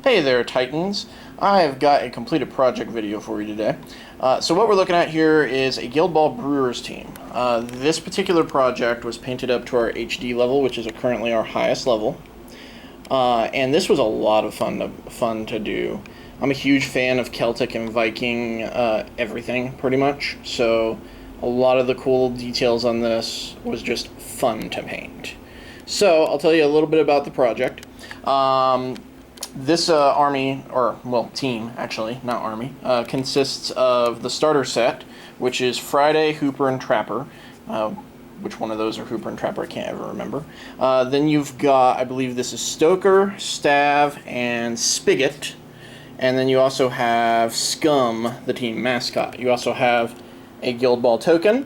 Hey there, Titans. I've got a completed project video for you today. So what we're looking at here is a Guildball Brewers team. This particular project was painted up to our HD level, which is currently our highest level. And this was a lot of fun to do. I'm a huge fan of Celtic and Viking everything, pretty much. So a lot of the cool details on this was just fun to paint. So I'll tell you a little bit about the project. This army, or, well, team, actually, not army, consists of the starter set, which is Friday, Hooper, and Trapper. Which one of those are Hooper and Trapper, I can't ever remember. Then you've got, I believe this is Stoker, Stav, and Spigot. And then you also have Scum, the team mascot. You also have a Guildball token.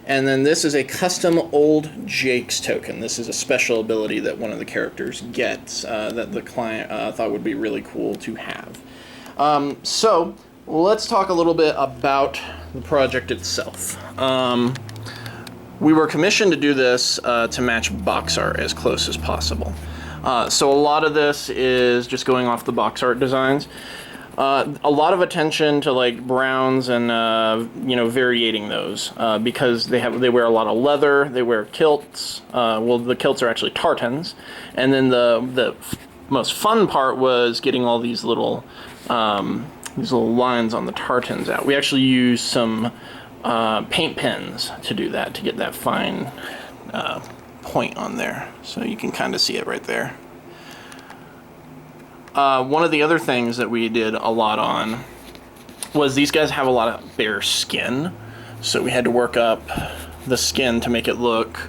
And then this is a custom Old Jake's token. This is a special ability that one of the characters gets that the client thought would be really cool to have. So let's talk a little bit about the project itself. We were commissioned to do this to match box art as close as possible. So a lot of this is just going off the box art designs. A lot of attention to like browns and variating those because they wear a lot of leather. They wear kilts. Well, the kilts are actually tartans, and then the most fun part was getting all these little lines on the tartans out. We actually used some paint pens to do that, to get that fine point on there. So you can kind of see it right there. One of the other things that we did a lot on was these guys have a lot of bare skin, so we had to work up the skin to make it look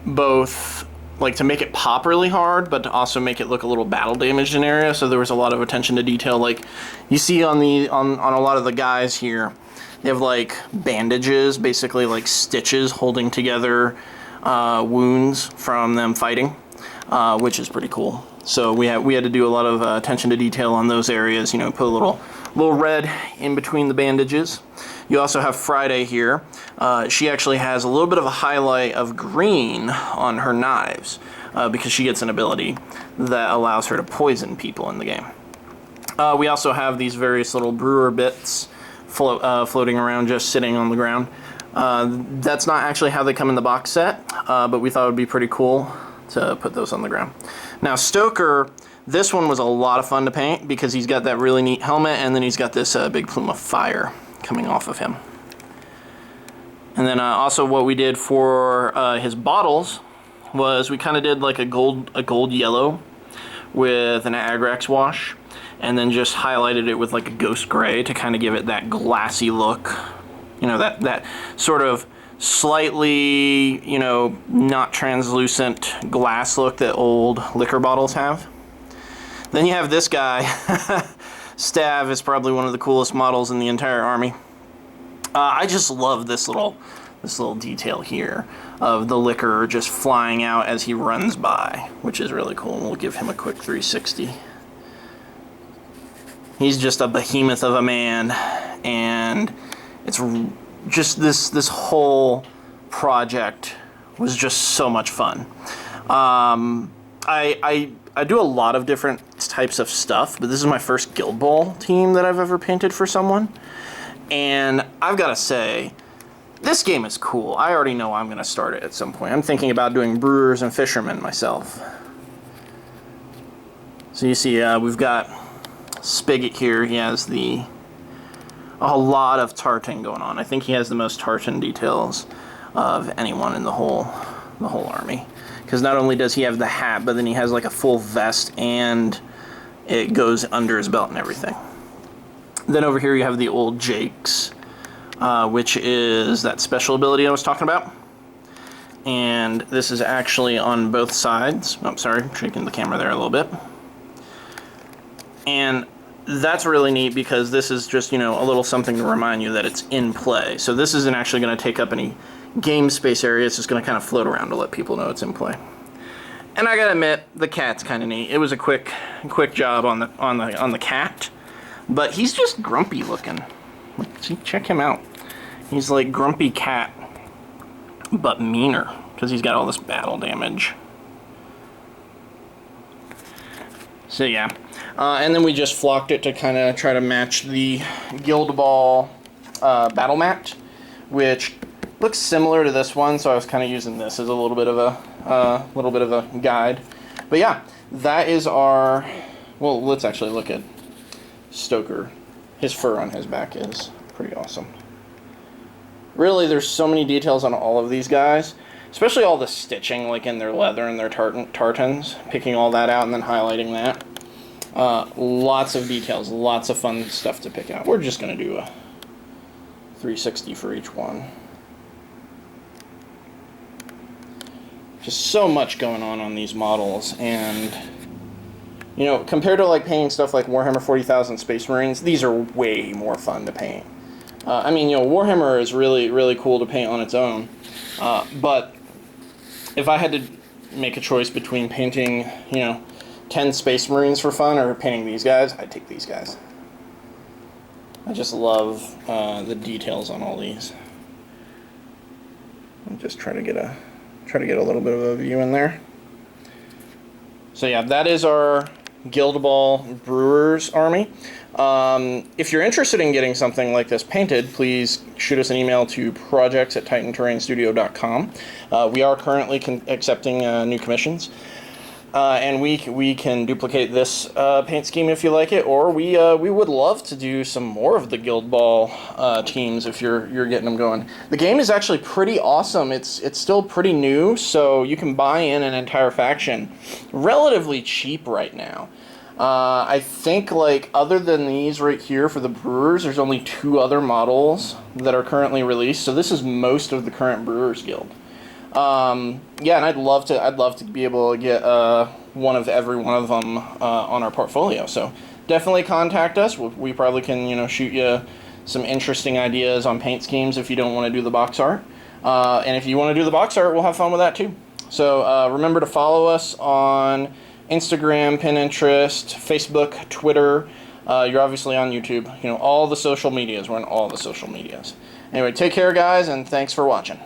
both, like, to make it pop really hard, but to also make it look a little battle damaged in area. So there was a lot of attention to detail. Like you see on a lot of the guys here, they have like bandages, basically like stitches holding together wounds from them fighting, which is pretty cool. So we had to do a lot of attention to detail on those areas. You know, put a little red in between the bandages. You also have Friday here. She actually has a little bit of a highlight of green on her knives because she gets an ability that allows her to poison people in the game. We also have these various little brewer bits floating around, just sitting on the ground. That's not actually how they come in the box set, but we thought it would be pretty cool to put those on the ground. Now Stoker, this one was a lot of fun to paint because he's got that really neat helmet, and then he's got this big plume of fire coming off of him. And then also what we did for his bottles was we kind of did like a gold yellow with an Agrax wash, and then just highlighted it with like a ghost gray to kind of give it that glassy look. You know, that sort of slightly, not translucent glass look that old liquor bottles have. Then you have this guy. Stav is probably one of the coolest models in the entire army. I just love this little detail here of the liquor just flying out as he runs by, which is really cool. We'll give him a quick 360. He's just a behemoth of a man, and it's just this whole project was just so much fun. I do a lot of different types of stuff, but this is my first Guildball team that I've ever painted for someone, and I've got to say, this game is cool. I already know I'm going to start it at some point. I'm thinking about doing Brewers and Fishermen myself. So you see, we've got Spigot here. He has a lot of tartan going on. I think he has the most tartan details of anyone in the whole army. Because not only does he have the hat, but then he has like a full vest, and it goes under his belt and everything. Then over here you have the Old Jake's, which is that special ability I was talking about. And this is actually on both sides. Oh, sorry, shaking the camera there a little bit. And that's really neat because this is just, a little something to remind you that it's in play. So this isn't actually going to take up any game space area. It's just going to kind of float around to let people know it's in play. And I gotta admit, the cat's kind of neat. It was a quick job on the cat, but he's just grumpy looking. See, check him out. He's like grumpy cat, but meaner because he's got all this battle damage. So yeah, and then we just flocked it to kind of try to match the Guildball battle mat, which looks similar to this one. So I was kind of using this as a little bit of a guide. But yeah, that is our. Well, let's actually look at Stoker. His fur on his back is pretty awesome. Really, there's so many details on all of these guys, especially all the stitching, like in their leather and their tartans, picking all that out and then highlighting that. Lots of details, lots of fun stuff to pick out. We're just going to do a 360 for each one. Just so much going on these models, and you know, compared to like painting stuff like Warhammer 40,000 Space Marines, these are way more fun to paint. I mean, you know, Warhammer is really cool to paint on its own, but if I had to make a choice between painting, you know, 10 Space Marines for fun or painting these guys, I'd take these guys. I just love the details on all these. I'm just trying to get a little bit of a view in there. So yeah, that is our Guildball Brewers army. If you're interested in getting something like this painted, please shoot us an email to projects@titanterrainstudio.com. We are currently accepting new commissions, and we can duplicate this paint scheme if you like it, or we would love to do some more of the Guildball teams if you're getting them going. The game is actually pretty awesome. It's still pretty new, so you can buy in an entire faction relatively cheap right now. I think, like, other than these right here for the Brewers, there's only 2 other models that are currently released. So this is most of the current Brewers Guild. Yeah, and I'd love to be able to get one of every one of them on our portfolio. So definitely contact us. We probably can, you know, shoot you some interesting ideas on paint schemes if you don't want to do the box art. And if you want to do the box art, we'll have fun with that too. So remember to follow us on Instagram, Pinterest, Facebook, Twitter. You're obviously on YouTube. You know, all the social medias. We're on all the social medias. Anyway, take care, guys, and thanks for watching.